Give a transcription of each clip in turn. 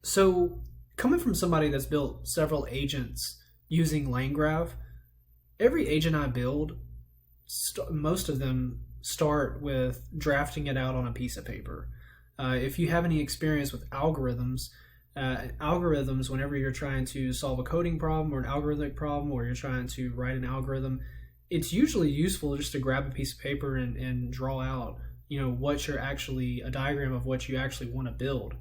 So, coming from somebody that's built several agents using LangGraph, every agent I build, most of them start with drafting it out on a piece of paper. If you have any experience with algorithms, whenever you're trying to solve a coding problem or an algorithmic problem, or you're trying to write an algorithm, it's usually useful just to grab a piece of paper and draw out, what you're actually, a diagram of what you actually want to build.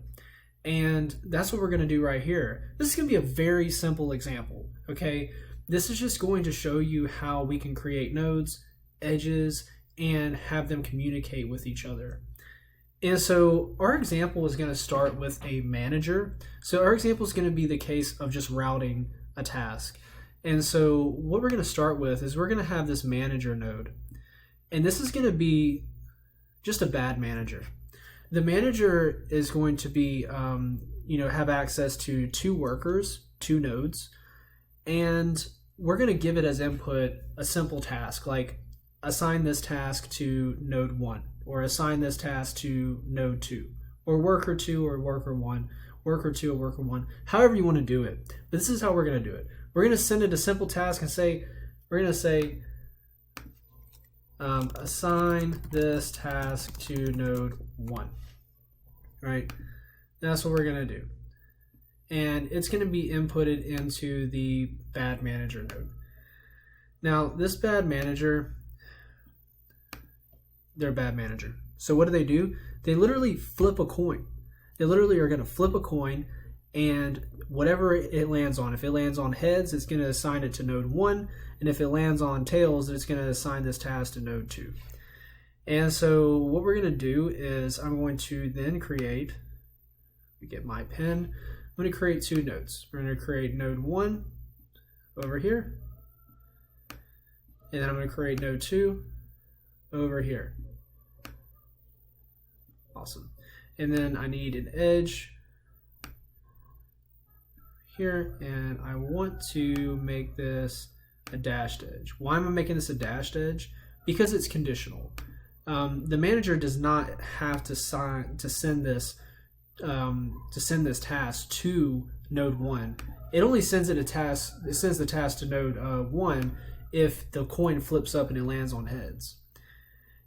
And that's what we're going to do right here. This is going to be a very simple example, okay? This is just going to show you how we can create nodes, edges, and have them communicate with each other. And so our example is going to start with a manager. So our example is going to be the case of just routing a task. And so what we're going to start with is we're going to have this manager node. And this is going to be just a bad manager. The manager is going to be, have access to two workers, two nodes, and we're going to give it as input a simple task like assign this task to node 1, or assign this task to node 2, or worker 2 or worker 1, worker 2 or worker 1, however you want to do it. But this is how we're going to do it. We're going to send it a simple task and we're going to say, assign this task to node 1. Right? That's what we're going to do. And it's going to be inputted into the bad manager node. Now, this bad manager, they're a bad manager. So what do? They literally flip a coin. They literally are going to flip a coin, and whatever it lands on, if it lands on heads, it's going to assign it to node 1, and if it lands on tails, it's going to assign this task to node 2. And so what we're going to do is I'm going to then create, get my pen, I'm going to create two nodes. We're going to create node 1 over here, and then I'm going to create node 2 over here. Awesome. And then I need an edge here, and I want to make this a dashed edge. Why am I making this a dashed edge? Because it's conditional. The manager does not have to send this task to node 1. It only sends it a task. It sends the task to node 1 if the coin flips up and it lands on heads.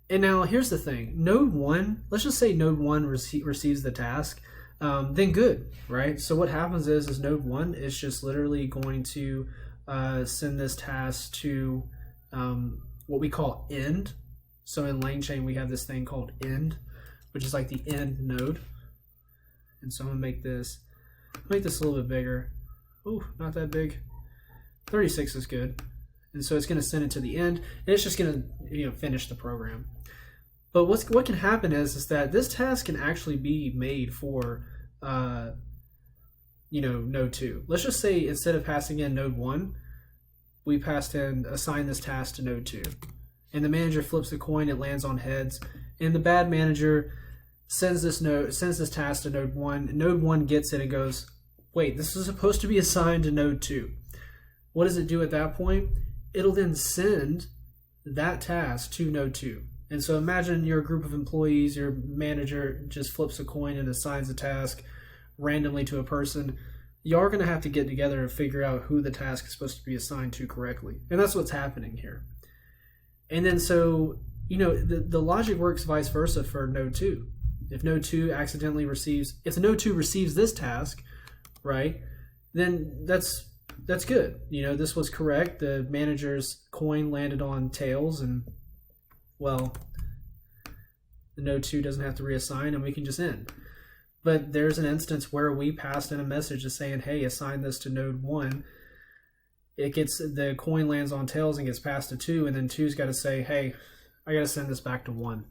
And now here's the thing: node 1. Let's just say node 1 receives the task. Then good, right? So what happens is node 1 is just literally going to send this task to what we call end. So in LangChain, we have this thing called end, which is like the end node. And so I'm gonna make this a little bit bigger. Oh, not that big. 36 is good. And so it's gonna send it to the end, and it's just gonna finish the program. But what can happen is that this task can actually be made for node 2. Let's just say instead of passing in node 1, we passed in assign this task to node 2. And the manager flips the coin, it lands on heads, and the bad manager sends this task to node 1. Node 1 gets it and goes, wait, this is supposed to be assigned to node 2. What does it do at that point? It'll then send that task to node 2. And so imagine you're a group of employees, your manager just flips a coin and assigns a task randomly to a person. Y'all are going to have to get together and figure out who the task is supposed to be assigned to correctly. And that's what's happening here. And then so, the logic works vice versa for node 2. If node 2 if node 2 receives this task, right, then that's good. This was correct. The manager's coin landed on tails, and well, the node 2 doesn't have to reassign, and we can just end. But there's an instance where we passed in a message just saying, hey, assign this to node 1. The coin lands on tails and gets passed to 2, and then 2's got to say, hey, I got to send this back to 1.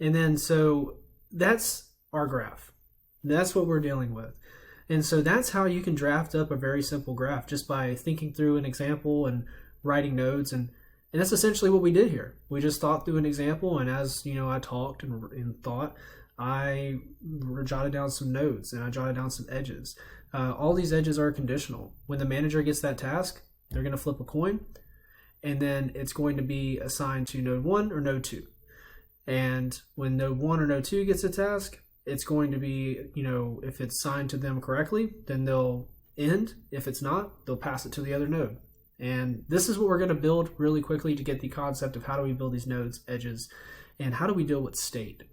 And then so that's our graph. That's what we're dealing with. And so that's how you can draft up a very simple graph, just by thinking through an example and writing nodes. And that's essentially what we did here. We just thought through an example, and as I talked and thought, I jotted down some nodes and I jotted down some edges. All these edges are conditional. When the manager gets that task, they're going to flip a coin, and then it's going to be assigned to node 1 or node 2. And when node 1 or node 2 gets a task, it's going to be, if it's signed to them correctly, then they'll end. If it's not, they'll pass it to the other node. And this is what we're going to build really quickly to get the concept of how do we build these nodes, edges, and how do we deal with state.